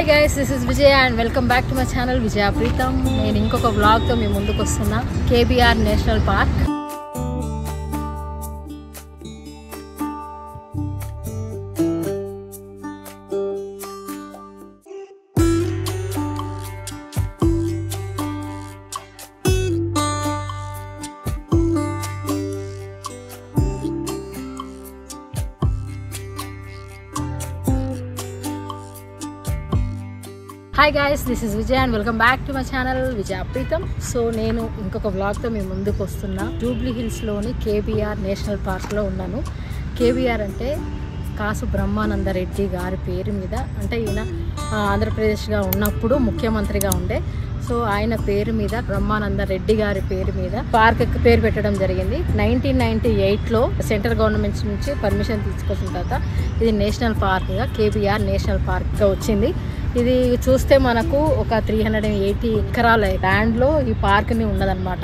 Hi guys, this is Vijaya and welcome back to my channel Vijaya Preetham. నేను ఇంకొక వ్లాగ్తో మీ ముందుకు వస్తున్నా. KBR national park. Hi guys, this is Vijay and welcome back to my channel Vijaya Preetham. So నేను ఇంకొక వ్లాగ్తో మీ ముందుకు వస్తున్నా. జూబ్లీ హిల్స్లోని కేబీఆర్ నేషనల్ పార్క్లో ఉన్నాను. కేబీఆర్ అంటే కాసు బ్రహ్మానంద రెడ్డి గారి పేరు మీద, అంటే ఈయన ఆంధ్రప్రదేశ్గా ఉన్నప్పుడు ముఖ్యమంత్రిగా ఉండే. సో ఆయన పేరు మీద, బ్రహ్మానంద రెడ్డి గారి పేరు మీద పార్క్ పేరు పెట్టడం జరిగింది. 1998లో సెంట్రల్ గవర్నమెంట్ నుంచి పర్మిషన్ తీసుకొచ్చిన తర్వాత ఇది నేషనల్ పార్క్గా, కేబీఆర్ నేషనల్ పార్క్గా వచ్చింది. ఇది చూస్తే మనకు ఒక 380 ఎకరాల ల్యాండ్లో ఈ పార్క్ని ఉన్నదన్నమాట.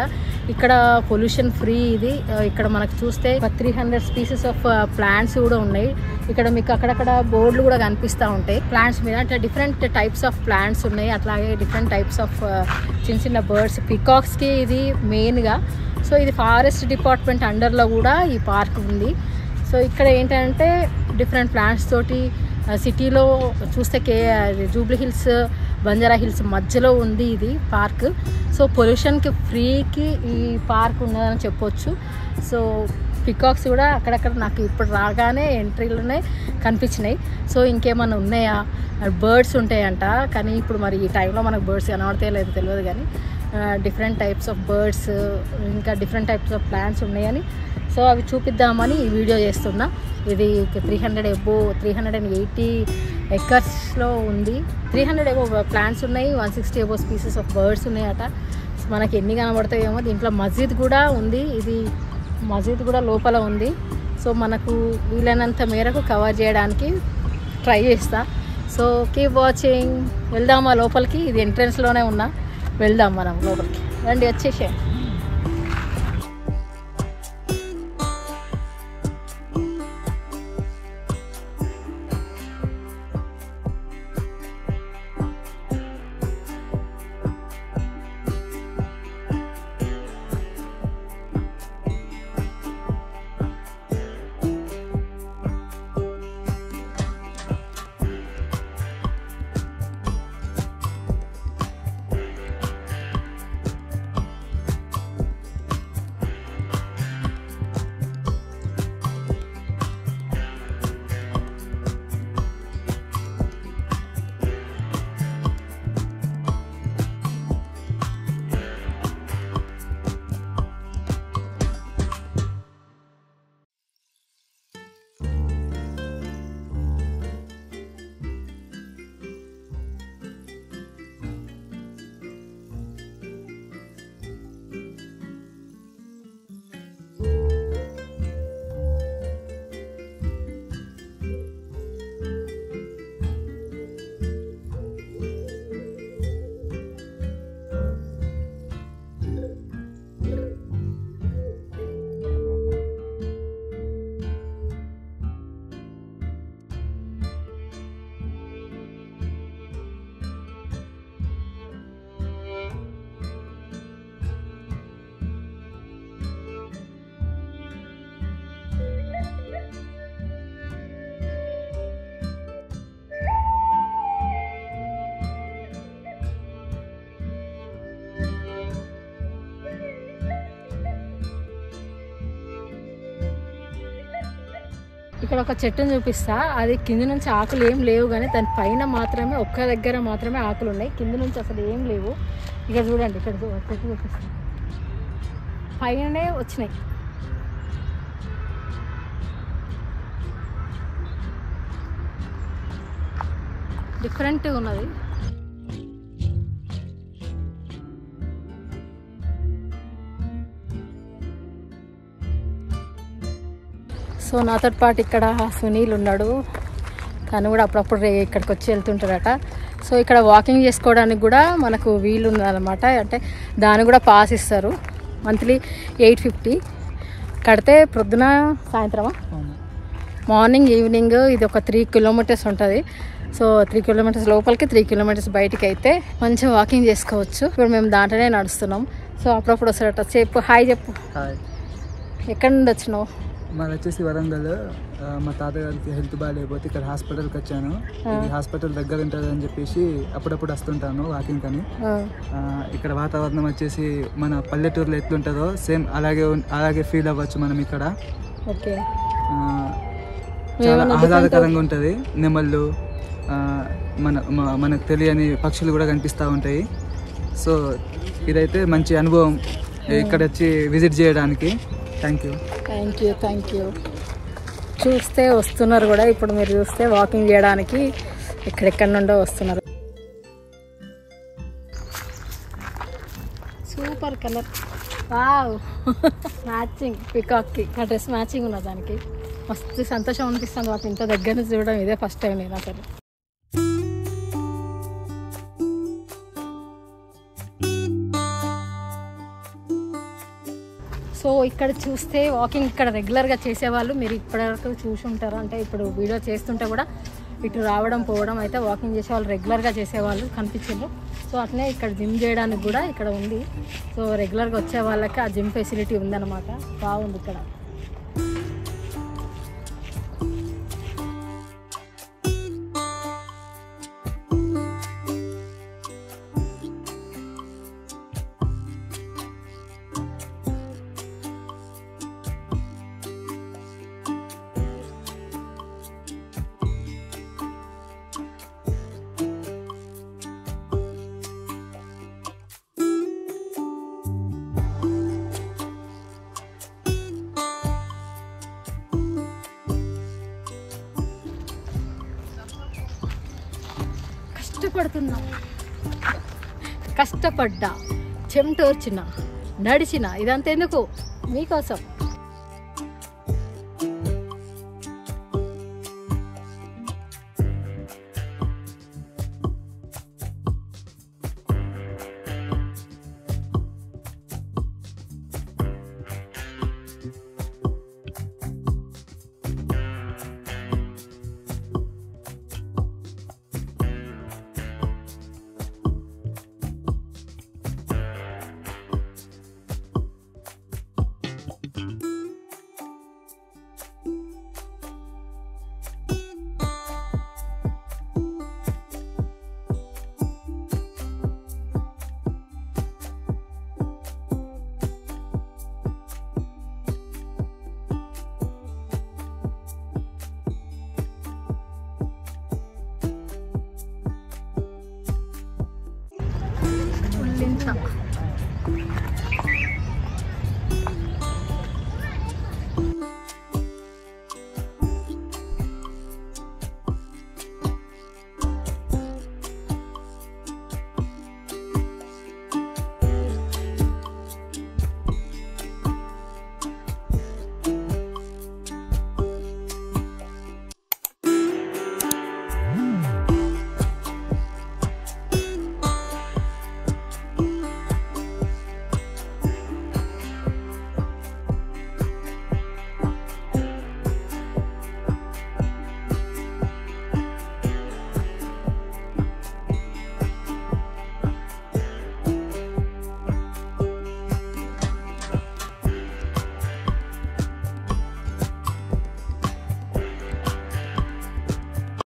ఇక్కడ పొల్యూషన్ ఫ్రీ ఇది. ఇక్కడ మనకు చూస్తే 300 స్పీసెస్ ఆఫ్ ప్లాంట్స్ కూడా ఉన్నాయి. ఇక్కడ మీకు అక్కడక్కడ బోర్డులు కూడా కనిపిస్తూ ఉంటాయి ప్లాంట్స్ మీద. అంటే డిఫరెంట్ టైప్స్ ఆఫ్ ప్లాంట్స్ ఉన్నాయి. అట్లాగే డిఫరెంట్ టైప్స్ ఆఫ్ చిన్న చిన్న బర్డ్స్, పికాక్స్కి ఇది మెయిన్గా. సో ఇది ఫారెస్ట్ డిపార్ట్మెంట్ అండర్లో కూడా ఈ పార్క్ ఉంది. సో ఇక్కడ ఏంటంటే డిఫరెంట్ ప్లాంట్స్ తోటి సిటీలో చూస్తే జూబ్లీ హిల్స్, బంజారా హిల్స్ మధ్యలో ఉంది ఇది పార్క్. సో పొల్యూషన్కి ఫ్రీకి ఈ పార్క్ ఉన్నదని చెప్పొచ్చు. సో పికాక్స్ కూడా అక్కడక్కడ నాకు ఇప్పుడు రాగానే ఎంట్రీలోనే కనిపించినాయి. సో ఇంకేమైనా ఉన్నాయా, బర్డ్స్ ఉంటాయంట. కానీ ఇప్పుడు మరి ఈ టైంలో మనకు బర్డ్స్ కనబడతాయో లేదో తెలియదు. కానీ డిఫరెంట్ టైప్స్ ఆఫ్ బర్డ్స్, ఇంకా డిఫరెంట్ టైప్స్ ఆఫ్ ప్లాంట్స్ ఉన్నాయని, సో అవి చూపిద్దామని ఈ వీడియో చేస్తున్నా. ఇది 380 ఎకర్స్లో ఉంది. 300 ఎబో ప్లాంట్స్ ఉన్నాయి, 160 ఎబో స్పీసెస్ ఆఫ్ బర్డ్స్ ఉన్నాయట. మనకి ఎన్ని కనబడతాయేమో. దీంట్లో మస్జిద్ కూడా ఉంది. ఇది మస్జిద్ కూడా లోపల ఉంది. సో మనకు వీలైనంత మేరకు కవర్ చేయడానికి ట్రై చేస్తా. So keep watching. వెళ్దామా లోపలికి? ఇది ఎంట్రన్స్లోనే ఉన్నా. వెళ్దాం మనం లోపలికి. రండి, వచ్చేసాం. ఇక్కడ ఒక చెట్టును చూపిస్తా. అది కింద నుంచి ఆకులు ఏం లేవు, కానీ దాని పైన మాత్రమే, ఒక్క దగ్గర మాత్రమే ఆకులు ఉన్నాయి. కింద నుంచి అసలు ఏం లేవు. ఇక్కడ చూడండి, ఇక్కడ చెట్టు చూపిస్తా, పైననే వచ్చినాయి. డిఫరెంట్ ఉన్నది. సో నాతో పాటు ఇక్కడ సునీల్ ఉన్నాడు. తను కూడా అప్పుడప్పుడు ఇక్కడికి వచ్చి వెళ్తుంటారట. సో ఇక్కడ వాకింగ్ చేసుకోవడానికి కూడా మనకు వీలు ఉందన్నమాట. అంటే దాన్ని కూడా పాస్ ఇస్తారు. మంత్లీ 850 కడితే ప్రొద్దున సాయంత్రమా, మార్నింగ్ ఈవినింగ్. ఇది ఒక 3 కిలోమీటర్స్ ఉంటుంది. సో 3 కిలోమీటర్స్ లోపలికి 3 కిలోమీటర్స్ బయటికి అయితే మంచిగా వాకింగ్ చేసుకోవచ్చు. ఇప్పుడు మేము దాంట్లోనే నడుస్తున్నాం. సో అప్పుడప్పుడు వస్తారట. చెప్పు హాయ్ చెప్పు. హాయ్. ఎక్కడి నుండి వచ్చినావు? మాది వచ్చేసి వరంగల్. మా తాతగారికి హెల్త్ బాగాలేకపోతే ఇక్కడ హాస్పిటల్కి వచ్చాను. ఇది హాస్పిటల్ దగ్గర ఉంటుంది అని చెప్పేసి అప్పుడప్పుడు వస్తుంటాను వాకింగ్ అని. ఇక్కడ వాతావరణం వచ్చేసి మన పల్లెటూరులో ఎట్లుంటుందో సేమ్ అలాగే ఫీల్ అవ్వచ్చు మనం ఇక్కడ. ఓకే. చాలా ఆహ్లాదకరంగా ఉంటుంది. నెమళ్ళు, మనకు తెలియని పక్షులు కూడా కనిపిస్తూ ఉంటాయి. సో ఇదైతే మంచి అనుభవం ఇక్కడ వచ్చి విజిట్ చేయడానికి. Thank you. చూస్తే వస్తున్నారు కూడా. ఇప్పుడు మీరు చూస్తే వాకింగ్ చేయడానికి ఎక్కడెక్కడ నుండో వస్తున్నారు. Super colour. వావ్. మ్యాచింగ్ పికాక్కి ఆ డ్రెస్ మ్యాచింగ్ ఉన్నది దానికి. మస్తు సంతోషం అనిపిస్తుంది వాటి ఇంత దగ్గర నుంచి చూడడం. ఇదే ఫస్ట్ టైం నేను అసలు. సో ఇక్కడ చూస్తే వాకింగ్ ఇక్కడ రెగ్యులర్గా చేసేవాళ్ళు మీరు ఇప్పటివరకు చూసి ఉంటారు. అంటే ఇప్పుడు వీడియో చేస్తుంటే కూడా ఇటు రావడం పోవడం అయితే వాకింగ్ చేసేవాళ్ళు రెగ్యులర్గా చేసేవాళ్ళు కనిపించారు. సో అట్లనే ఇక్కడ జిమ్ చేయడానికి కూడా ఇక్కడ ఉంది. సో రెగ్యులర్గా వచ్చే వాళ్ళకి ఆ జిమ్ ఫెసిలిటీ ఉందన్నమాట. బాగుంది ఇక్కడ. కష్టపడ్డా, చెమటోర్చిన, నడిచిన, ఇదంతా ఎందుకు? మీకోసం.